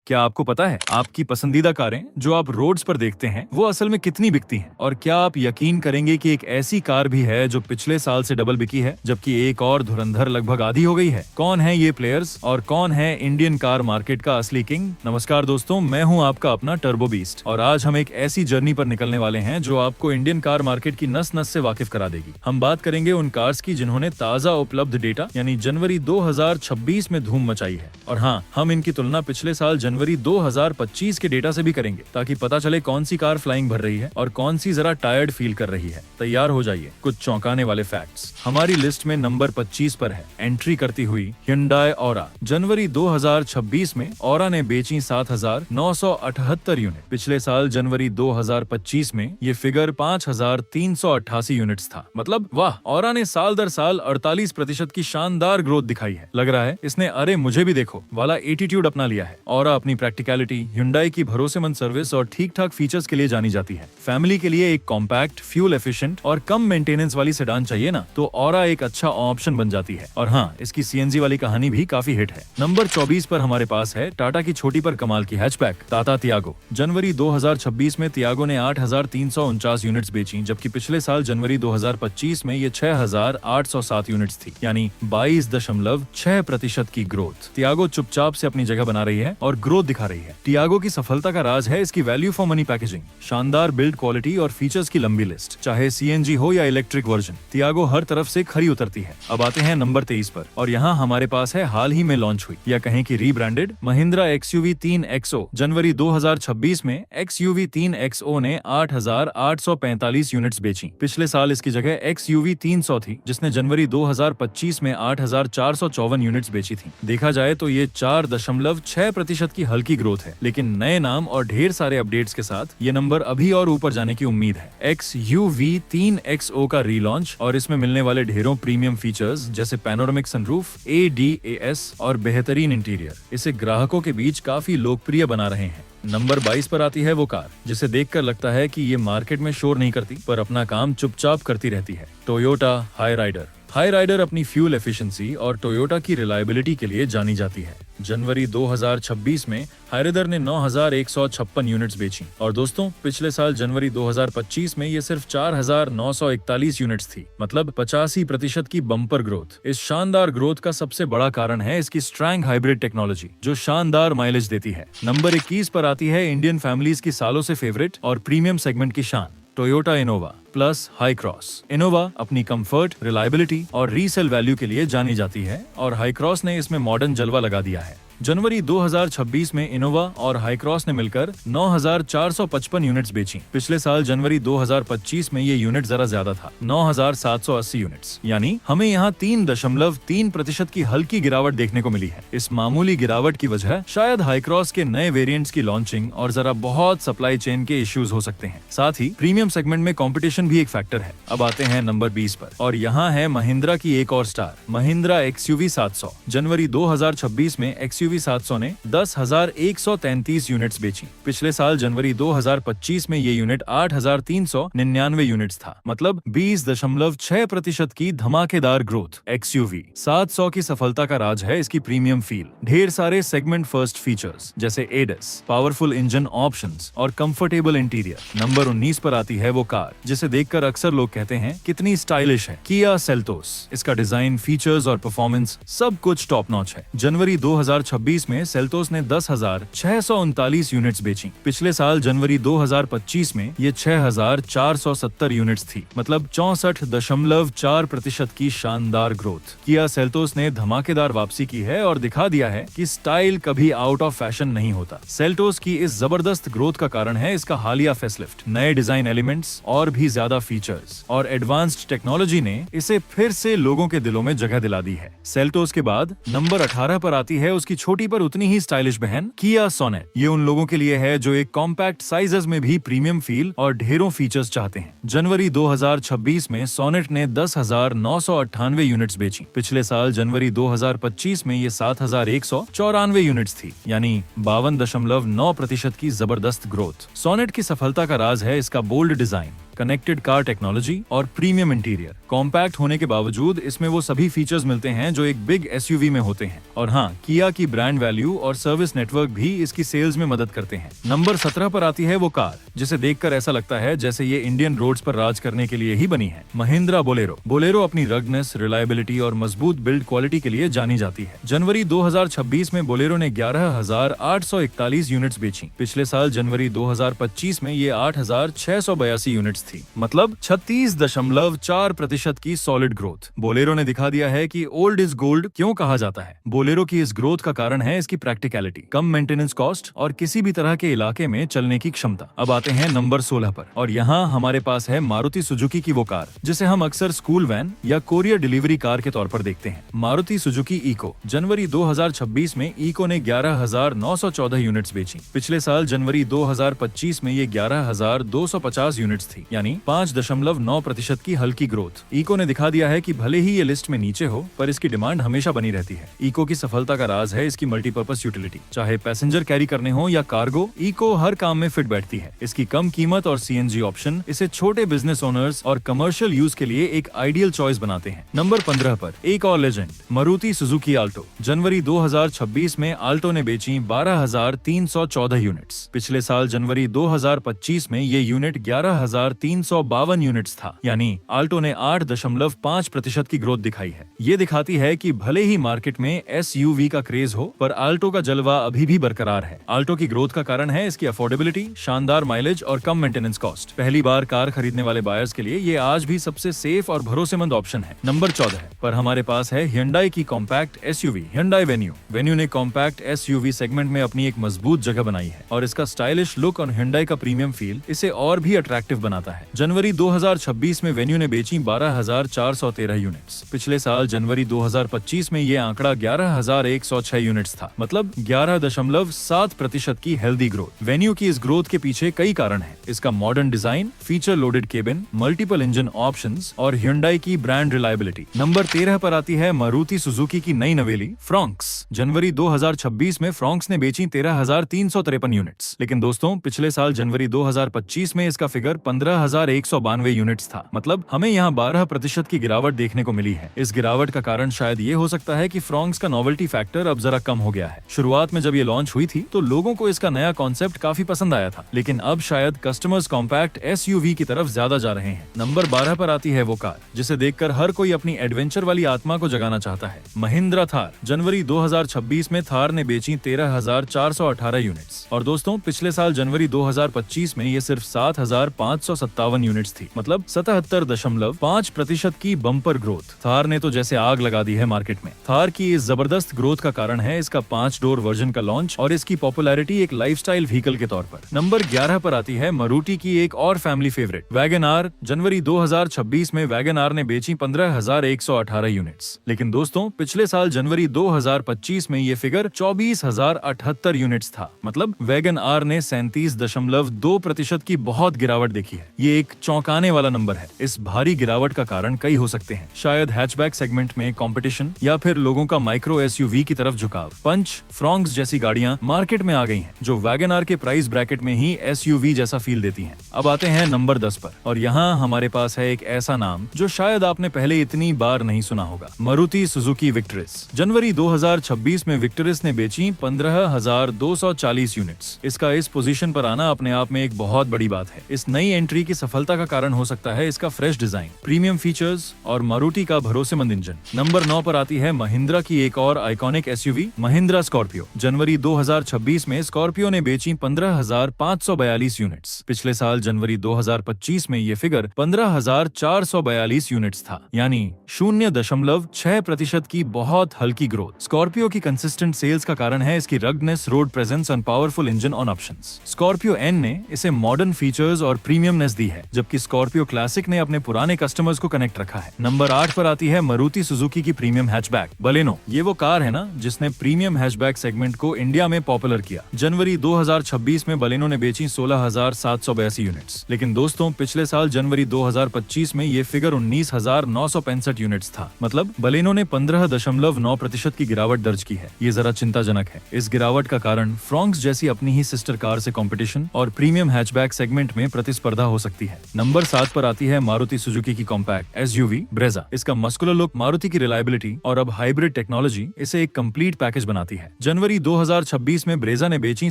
क्या आपको पता है आपकी पसंदीदा कारें जो आप रोड्स पर देखते हैं वो असल में कितनी बिकती हैं? और क्या आप यकीन करेंगे कि एक ऐसी कार भी है जो पिछले साल से डबल बिकी है, जबकि एक और धुरंधर लगभग आधी हो गई है? कौन है ये प्लेयर्स और कौन है इंडियन कार मार्केट का असली किंग? नमस्कार दोस्तों, मैं हूं आपका अपना टर्बो बीस्ट और आज हम एक ऐसी जर्नी पर निकलने वाले हैं जो आपको इंडियन कार मार्केट की नस नस से वाकिफ करा देगी। हम बात करेंगे उन कार्स की जिन्होंने ताजा उपलब्ध डेटा यानी जनवरी 2026 में धूम मचाई है। और हाँ, हम इनकी तुलना पिछले साल जनवरी 2025 के डेटा से भी करेंगे ताकि पता चले कौन सी कार फ्लाइंग भर रही है और कौन सी जरा टायर्ड फील कर रही है। तैयार हो जाइए, कुछ चौंकाने वाले फैक्ट्स। हमारी लिस्ट में नंबर 25 पर है एंट्री करती हुई Hyundai Aura। जनवरी 2026 में Aura ने बेची 7,978 यूनिट। पिछले साल जनवरी 2025 में ये फिगर 5,388 यूनिट्स था। मतलब वाह, Aura ने साल दर साल 48% की शानदार ग्रोथ दिखाई है। लग रहा है इसने अरे मुझे भी देखो वाला एटीट्यूड अपना लिया है। Aura अपनी प्रैक्टिकलिटी, Hyundai की भरोसेमंद सर्विस और ठीक ठाक फीचर्स के लिए जानी जाती है। फैमिली के लिए एक कॉम्पैक्ट, फ्यूल एफिशिएंट और कम मेंटेनेंस वाली सेडान चाहिए ना, तो Aura एक अच्छा ऑप्शन बन जाती है। और हाँ, इसकी सीएनजी वाली कहानी भी काफी हिट है। नंबर 24 पर हमारे पास है टाटा की छोटी पर कमाल की हैचबैक टाटा तियागो। जनवरी 2026 में तियागो ने 8,349 यूनिट्स बेची, जबकि पिछले साल जनवरी 2025 में ये 6,807 यूनिट्स थी, यानी 22.6% की ग्रोथ। तियागो चुपचाप से अपनी जगह बना रही है और ग्रोथ दिखा रही है। टियागो की सफलता का राज है इसकी वैल्यू फॉर मनी पैकेजिंग, शानदार बिल्ड क्वालिटी और फीचर्स की लंबी लिस्ट। चाहे सीएनजी हो या इलेक्ट्रिक वर्जन, टियागो हर तरफ से खरी उतरती है। अब आते हैं नंबर 23 पर और यहाँ हमारे पास है हाल ही में लॉन्च हुई या कहें कि रीब्रांडेड महिंद्रा XUV 3XO। जनवरी 2026 में XUV 3XO ने 8,845 यूनिट्स बेची। पिछले साल इसकी जगह XUV 300 थी, जिसने जनवरी 2025 में 8,454 यूनिट्स बेची थी। देखा जाए तो ये 4.6% की हल्की ग्रोथ है, लेकिन नए नाम और ढेर सारे अपडेट्स के साथ ये नंबर अभी और ऊपर जाने की उम्मीद है। XUV 3XO का रीलॉन्च और इसमें मिलने वाले ढेरों प्रीमियम फीचर्स जैसे पैनोरामिक सनरूफ, ADAS और बेहतरीन इंटीरियर इसे ग्राहकों के बीच काफी लोकप्रिय बना रहे हैं। नंबर 22 पर आती है वो कार जिसे देखकर लगता है कि ये मार्केट में शोर नहीं करती पर अपना काम चुपचाप करती रहती है। Toyota Hyryder. Hyryder अपनी फ्यूल एफिशिएंसी और टोयोटा की रिलायबिलिटी के लिए जानी जाती है। जनवरी 2026 में हाई राइडर ने 9,156 यूनिट्स बेची और दोस्तों पिछले साल जनवरी 2025 में ये सिर्फ 4,941 यूनिट्स थी। मतलब 85% की बम्पर ग्रोथ। इस शानदार ग्रोथ का सबसे बड़ा कारण है इसकी स्ट्रैंग हाइब्रिड टेक्नोलॉजी जो शानदार माइलेज देती है। नंबर 21 पर आती है इंडियन फैमिलीज की सालों से फेवरेट और प्रीमियम सेगमेंट की शान Toyota Innova plus high cross. Innova अपनी कंफर्ट, रिलायबिलिटी और रीसेल वैल्यू के लिए जानी जाती है और हाई क्रॉस ने इसमें मॉडर्न जलवा लगा दिया है। जनवरी 2026 में इनोवा और हाई क्रॉस ने मिलकर 9,455 यूनिट्स बेची। पिछले साल जनवरी 2025 में ये यूनिट जरा ज्यादा था, 9,780 यूनिट्स। यानी हमें यहाँ 3.3% की हल्की गिरावट देखने को मिली है। इस मामूली गिरावट की वजह शायद हाई क्रॉस के नए वेरिएंट्स की लॉन्चिंग और जरा बहुत सप्लाई चेन के इश्यूज हो सकते हैं। साथ ही प्रीमियम सेगमेंट में कॉम्पिटिशन भी एक फैक्टर है। अब आते हैं नंबर 20 पर और यहाँ है महिंद्रा की एक और स्टार, महिंद्रा XUV 700। जनवरी 2026 में XUV 700 ने 10,133 यूनिट्स बेची। पिछले साल जनवरी 2025 में ये यूनिट 8,399 यूनिट्स था। मतलब 20.6% की धमाकेदार ग्रोथ। XUV 700 की सफलता का राज है इसकी प्रीमियम फील, ढेर सारे सेगमेंट फर्स्ट फीचर्स जैसे ADAS, पावरफुल इंजन ऑप्शंस और कंफर्टेबल इंटीरियर। नंबर 19 पर आती है वो कार जिसे देखकर अक्सर लोग कहते हैं कितनी स्टाइलिश है, किया सेल्टोस। इसका डिजाइन, फीचर्स और परफॉर्मेंस सब कुछ टॉप नॉच है। जनवरी 2026 में सेल्टोस ने 10,639 यूनिट्स बेची। पिछले साल जनवरी 2025 में ये 6,470 यूनिट्स थी। मतलब 64.4% की शानदार ग्रोथ। किया सेल्टोस ने धमाकेदार वापसी की है और दिखा दिया है कि स्टाइल कभी आउट ऑफ फैशन नहीं होता। सेल्टोस की इस जबरदस्त ग्रोथ का कारण है इसका हालिया फेसलिफ्ट, नए डिजाइन एलिमेंट्स और भी ज्यादा फीचर्स और एडवांस्ड टेक्नोलॉजी ने इसे फिर से लोगों के दिलों में जगह दिला दी है। सेल्टोस के बाद नंबर 18 पर आती है उसकी छोटी पर उतनी ही स्टाइलिश बहन किया सोनेट। ये उन लोगों के लिए है जो एक कॉम्पैक्ट साइजेस में भी प्रीमियम फील और ढेरों फीचर्स चाहते हैं। जनवरी 2026 में सोनेट ने 10,998 यूनिट्स बेची। पिछले साल जनवरी 2025 में ये 7,194 यूनिट्स थी, यानी 52.9% की जबरदस्त ग्रोथ। सोनेट की सफलता का राज है इसका bold design, connected car technology और प्रीमियम इंटीरियर। कॉम्पैक्ट होने के बावजूद इसमें वो सभी फीचर्स मिलते हैं जो एक बिग एसयूवी में होते हैं। और हाँ, किया की ब्रांड वैल्यू और सर्विस नेटवर्क भी इसकी सेल्स में मदद करते हैं। नंबर 17 पर आती है वो कार जिसे देखकर ऐसा लगता है जैसे ये इंडियन रोड्स पर राज करने के लिए ही बनी है, महिंद्रा बोलेरो। बोलेरो अपनी रगनेस, रिलायबिलिटी और मजबूत बिल्ड क्वालिटी के लिए जानी जाती है। जनवरी 2026 में बोलेरो ने 11,841 यूनिट्स बेची। पिछले साल जनवरी 2025 में ये 8,682 यूनिट्स थी, मतलब 36.4% की सॉलिड ग्रोथ। बोलेरो ने दिखा दिया है कि ओल्ड इज गोल्ड क्यों कहा जाता है। बोलेरो की इस ग्रोथ का कारण है इसकी प्रैक्टिकलिटी, कम मेंटेनेंस कॉस्ट और किसी भी तरह के इलाके में चलने की क्षमता। अब आते हैं नंबर 16 पर, और यहाँ हमारे पास है मारुति सुजुकी की वो कार जिसे हम अक्सर स्कूल वैन या कोरियर डिलीवरी कार के तौर पर देखते हैं, मारुति सुजुकी इको। जनवरी 2026 में इको ने 11,914 यूनिट्स बेची। पिछले साल जनवरी 2025 में ये 11,250 यूनिट्स थी, यानी 5.9% की हल्की ग्रोथ। इको ने दिखा दिया है कि भले ही ये लिस्ट में नीचे हो, पर इसकी डिमांड हमेशा बनी रहती है। इको की सफलता का राज है इसकी मल्टीपर्पज यूटिलिटी। चाहे पैसेंजर कैरी करने हो या कार्गो, इको हर काम में फिट बैठती है। इसकी कम कीमत और सीएनजी ऑप्शन इसे छोटे बिजनेस ओनर्स और कमर्शियल यूज के लिए एक आइडियल चॉइस बनाते हैं। नंबर 15 पर एक और लेजेंड, मारुति सुजुकी आल्टो। जनवरी 2026 में आल्टो ने बेची 12,314 यूनिट्स। पिछले साल जनवरी 2025 में ये यूनिट 11,352 यूनिट्स था, यानी आल्टो ने 8.5% की ग्रोथ दिखाई है। ये दिखाती है कि भले ही मार्केट में एसयूवी का क्रेज हो, पर आल्टो का जलवा अभी भी बरकरार है। आल्टो की ग्रोथ का कारण है इसकी अफोर्डेबिलिटी, शानदार माइलेज और कम मेंटेनेंस कॉस्ट। पहली बार कार खरीदने वाले बायर्स के लिए ये आज भी सबसे सेफ और भरोसेमंद ऑप्शन है। नंबर 14 पर हमारे पास है Hyundai की compact SUV Hyundai Venue। Venue ने कॉम्पैक्ट एसयूवी सेगमेंट में अपनी एक मजबूत जगह बनाई है और इसका स्टाइलिश लुक और Hyundai का प्रीमियम फील इसे और भी अट्रैक्टिव बनाता है। जनवरी 2026 में वेन्यू ने बेची 12,413 यूनिट्स। पिछले साल जनवरी 2025 में ये आंकड़ा 11,106 यूनिट्स था, मतलब 11.7% की हेल्दी ग्रोथ। वेन्यू की इस ग्रोथ के पीछे कई कारण हैं। इसका modern design, feature loaded cabin, multiple engine options और Hyundai की ब्रांड रिलायबिलिटी। नंबर 13 पर आती है मारुति सुजुकी की नई नवेली फ्रॉन्क्स। जनवरी 2026 में फ्रॉन्क्स ने बेची 13,353 यूनिट्स। लेकिन दोस्तों, पिछले साल जनवरी 2025 में इसका फिगर 15,192 यूनिट्स था, मतलब हमें यहाँ 12% की गिरावट देखने को मिली है। इस गिरावट का कारण शायद ये हो सकता है कि फ्रॉन्क्स का नोवेल्टी फैक्टर अब जरा कम हो गया है। शुरुआत में जब ये लॉन्च हुई थी तो लोगों को इसका नया कॉन्सेप्ट काफी पसंद आया था, लेकिन अब शायद कस्टमर्स कॉम्पैक्ट एसयूवी की तरफ ज्यादा जा रहे हैं। नंबर 12 पर आती है वो कार जिसे देखकर हर कोई अपनी एडवेंचर वाली आत्मा को जगाना चाहता है, महिंद्रा थार। जनवरी 2026 में थार ने बेची 13,418 यूनिट्स। और दोस्तों, पिछले साल जनवरी 2025 में ये सिर्फ 7,557 यूनिट्स थी, मतलब 77.5% की बम्पर ग्रोथ। थार ने तो जैसे आग लगा दी है मार्केट में। थार की इस जबरदस्त ग्रोथ का कारण है इसका 5 डोर वर्जन का लॉन्च और इसकी पॉपुलैरिटी एक लाइफस्टाइल व्हीकल के तौर पर। नंबर 11 पर आती है मारुति की एक और फैमिली फेवरेट वैगन आर। जनवरी 2026 में वैगन आर ने बेची 15,118 यूनिट्स। लेकिन दोस्तों, पिछले साल जनवरी 2025 में ये फिगर 24,078 यूनिट्स था, मतलब वैगन आर ने 37.2% की बहुत गिरावट देखी है। ये एक चौंकाने वाला नंबर है। इस भारी गिरावट का कारण कई हो सकते हैं, शायद हैचबैक सेगमेंट में कंपटीशन या फिर लोगों का माइक्रो एसयूवी की तरफ झुकाव। पंच, फ्रॉन्क्स जैसी गाड़ियां मार्केट में आ गई हैं, जो वैगन आर के प्राइस ब्रैकेट में ही एसयूवी जैसा फील देती हैं। अब आते हैं नंबर 10 पर, और यहाँ हमारे पास है एक ऐसा नाम जो शायद आपने पहले इतनी बार नहीं सुना होगा, मारुति सुजुकी विक्टरिस। जनवरी 2026 में विक्टरिस ने बेची 15,240 यूनिट्स। इसका इस पोजीशन पर आना अपने आप में एक बहुत बड़ी बात है। इस नई एंट्री की सफलता का कारण हो सकता है इसका फ्रेश डिजाइन, प्रीमियम फीचर्स और मारुति का भरोसेमंद इंजन। नंबर 9 पर आती है महिंद्रा की एक और आइकॉनिक एसयूवी महिंद्रा स्कॉर्पियो। जनवरी 2026 में स्कॉर्पियो ने बेची 15,542 यूनिट्स। पिछले साल जनवरी 2025 में ये फिगर 15,442 यूनिट्स था, यानी 0.6% की बहुत हल्की ग्रोथ। स्कॉर्पियो की कंसिस्टेंट सेल्स का कारण है इसकी रग्डनेस, रोड प्रेजेंस और powerful engine on options. Scorpio N ने इसे मॉडर्न फीचर्स और प्रीमियमनेस दी है, जबकि स्कॉर्पियो क्लासिक ने अपने पुराने कस्टमर्स को कनेक्ट रखा है। नंबर 8 पर आती है मारुति सुजुकी की प्रीमियम हैचबैक बलेनो। ये वो कार है ना जिसने प्रीमियम हैचबैक सेगमेंट को इंडिया में पॉपुलर किया। जनवरी 2026 में बलेनो ने बेची 16,782 यूनिट्स। लेकिन दोस्तों, पिछले साल जनवरी 2025 में ये फिगर 19,965 यूनिट्स था, मतलब बलेनो ने 15.9% की गिरावट दर्ज की है। ये जरा चिंताजनक है। इस गिरावट का कारण फ्रॉन्क्स जैसी अपनी ही सिस्टर कार से कंपटीशन और प्रीमियम हैचबैक सेगमेंट में प्रतिस्पर्धा हो सकती है। नंबर 7 पर आती है मारुति सुजुकी की कॉम्पैक्ट एसयूवी ब्रेजा। इसका मस्कुलर लुक, मारुति की रिलायबिलिटी और अब हाइब्रिड टेक्नोलॉजी इसे एक कंप्लीट पैकेज बनाती है। जनवरी 2026 में ब्रेजा ने बेची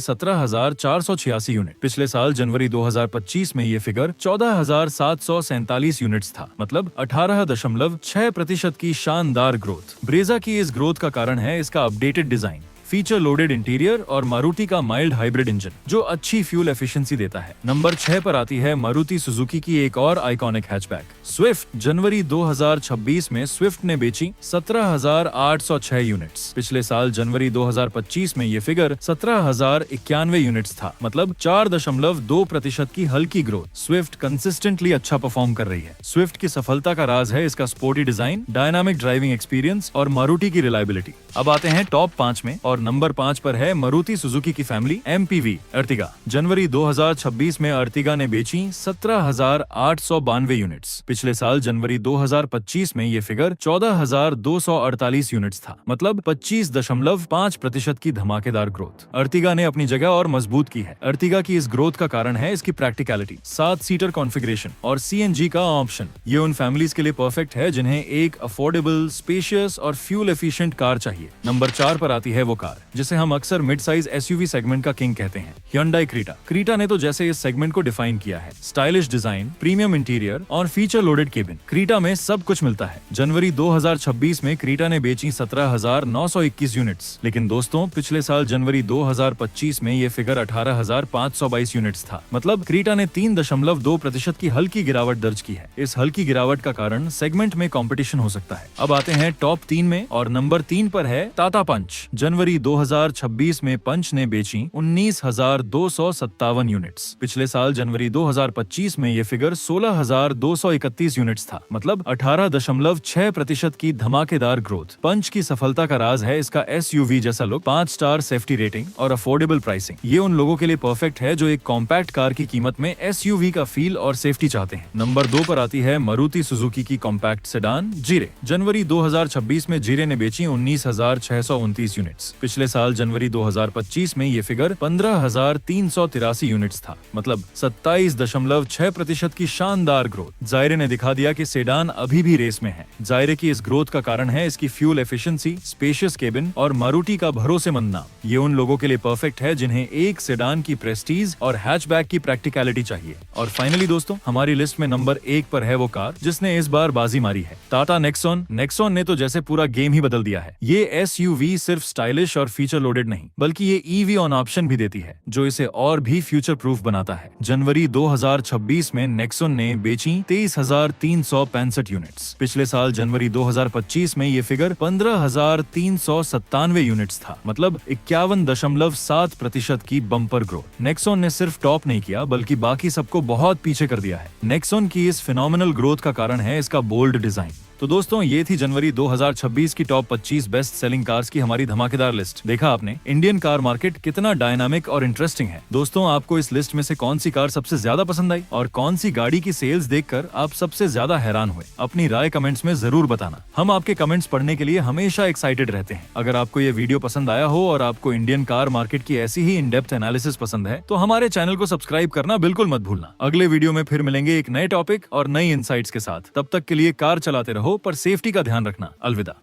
17,486 यूनिट। पिछले साल जनवरी 2025 में ये फिगर 14,747 यूनिट्स था, मतलब 18.6% की शानदार ग्रोथ। ब्रेजा की इस ग्रोथ का कारण है इसका updated design, feature loaded interior और मारुति का माइल्ड हाइब्रिड इंजन जो अच्छी फ्यूल एफिशिएंसी देता है। नंबर 6 पर आती है मारुति सुजुकी की एक और आइकॉनिक हैचबैक स्विफ्ट। जनवरी 2026 में स्विफ्ट ने बेची 17,806 यूनिट्स। पिछले साल जनवरी 2025 में ये फिगर 17,091 यूनिट्स था, मतलब 4.2% की हल्की ग्रोथ। स्विफ्ट कंसिस्टेंटली अच्छा परफॉर्म कर रही है। स्विफ्ट की सफलता का राज है इसका sporty design, dynamic driving experience और मारुति की रिलायबिलिटी। अब आते हैं टॉप 5 में और नंबर 5 पर है मारुति सुजुकी की फैमिली MPV अर्टिगा। जनवरी 2026 में अर्टिगा ने बेची 17,892 यूनिट्स। पिछले साल जनवरी 2025 में ये फिगर 14,248 यूनिट्स था, मतलब 25.5% की धमाकेदार ग्रोथ। अर्टिगा ने अपनी जगह और मजबूत की है। अर्टिगा की इस ग्रोथ का कारण है इसकी प्रैक्टिकलिटी, 7 सीटर कॉन्फ़िगरेशन और CNG का ऑप्शन। ये उन फैमिलीज के लिए परफेक्ट है जिन्हें एक अफोर्डेबल, स्पेशियस और फ्यूल एफिशिएंट कार चाहिए। नंबर 4 पर आती है वो कार जिसे हम अक्सर मिड साइज SUV सेगमेंट का किंग कहते हैं, Hyundai क्रीटा। क्रीटा ने तो जैसे इस सेगमेंट को डिफाइन किया है, स्टाइलिश डिजाइन, प्रीमियम इंटीरियर और फीचर लोडेड केबिन। क्रीटा में सब कुछ मिलता है। जनवरी 2026 में क्रीटा ने बेची 17,921 यूनिट्स, लेकिन दोस्तों पिछले साल जनवरी 2025 में ये फिगर 18,522 यूनिट्स था, मतलब क्रीटा ने 3.2% की हल्की गिरावट दर्ज की है। इस हल्की गिरावट का कारण सेगमेंट में कंपटीशन हो सकता है। अब आते हैं टॉप 3 में और नंबर 3 पर है टाटा पंच। जनवरी 2026 में पंच ने बेची 19,257 यूनिट्स। पिछले साल जनवरी 2025 में ये फिगर 16,231 यूनिट्स था, मतलब 18.6% की धमाकेदार ग्रोथ। पंच की सफलता का राज है इसका SUV जैसा लुक, 5 स्टार सेफ्टी रेटिंग और अफोर्डेबल प्राइसिंग। ये उन लोगों के लिए परफेक्ट है जो एक कॉम्पैक्ट कार की कीमत में SUV का फील और सेफ्टी चाहते हैं। नंबर 2 पर आती है मारुति सुजुकी की कॉम्पैक्ट सेडान जीरे। जनवरी 2026 में जीरे ने बेची 19,629 यूनिट्स। पिछले साल जनवरी 2025 में ये फिगर 15,383 यूनिट्स था, मतलब 27.6% की शानदार ग्रोथ। जायरे ने दिखा दिया कि सेडान अभी भी रेस में है। जायरे की इस ग्रोथ का कारण है इसकी फ्यूल एफिशिएंसी, स्पेशियस केबिन और मारुति का भरोसेमंद नाम। ये उन लोगों के लिए परफेक्ट है जिन्हें एक सेडान की प्रेस्टीज और हैचबैक की प्रैक्टिकलिटी चाहिए। और फाइनली दोस्तों, हमारी लिस्ट में नंबर 1 पर है वो कार जिसने इस बार बाजी मारी है, टाटा नेक्सॉन। नेक्सॉन ने तो जैसे पूरा गेम ही बदल दिया है। ये SUV सिर्फ स्टाइलिश और फीचर लोडेड नहीं, बल्कि ये EV ऑन ऑप्शन भी देती है जो इसे और भी फ्यूचर प्रूफ बनाता है। जनवरी 2026 में नेक्सॉन ने बेची 23,365 यूनिट्स। पिछले साल जनवरी 2025 में ये फिगर 15,397 यूनिट्स था, मतलब 51.7% की बम्पर ग्रोथ। नेक्सॉन ने सिर्फ टॉप नहीं किया बल्कि बाकी सबको बहुत पीछे कर दिया है। नेक्सॉन की इस फिनोमिनल ग्रोथ का कारण है इसका बोल्ड डिजाइन। तो दोस्तों, ये थी जनवरी 2026 की टॉप 25 बेस्ट सेलिंग कार्स की हमारी धमाकेदार लिस्ट। देखा आपने इंडियन कार मार्केट कितना डायनामिक और इंटरेस्टिंग है। दोस्तों, आपको इस लिस्ट में से कौन सी कार सबसे ज्यादा पसंद आई और कौन सी गाड़ी की सेल्स देखकर आप सबसे ज्यादा हैरान हुए? अपनी राय कमेंट्स में जरूर बताना। हम आपके कमेंट्स पढ़ने के लिए हमेशा एक्साइटेड रहते हैं। अगर आपको ये वीडियो पसंद आया हो और आपको इंडियन कार मार्केट की ऐसी ही इन डेप्थ एनालिसिस पसंद है तो हमारे चैनल को सब्सक्राइब करना बिल्कुल मत भूलना। अगले वीडियो में फिर मिलेंगे एक नए टॉपिक और नई इनसाइट्स के साथ। तब तक के लिए कार चलाते रहो पर सेफ्टी का ध्यान रखना। अलविदा।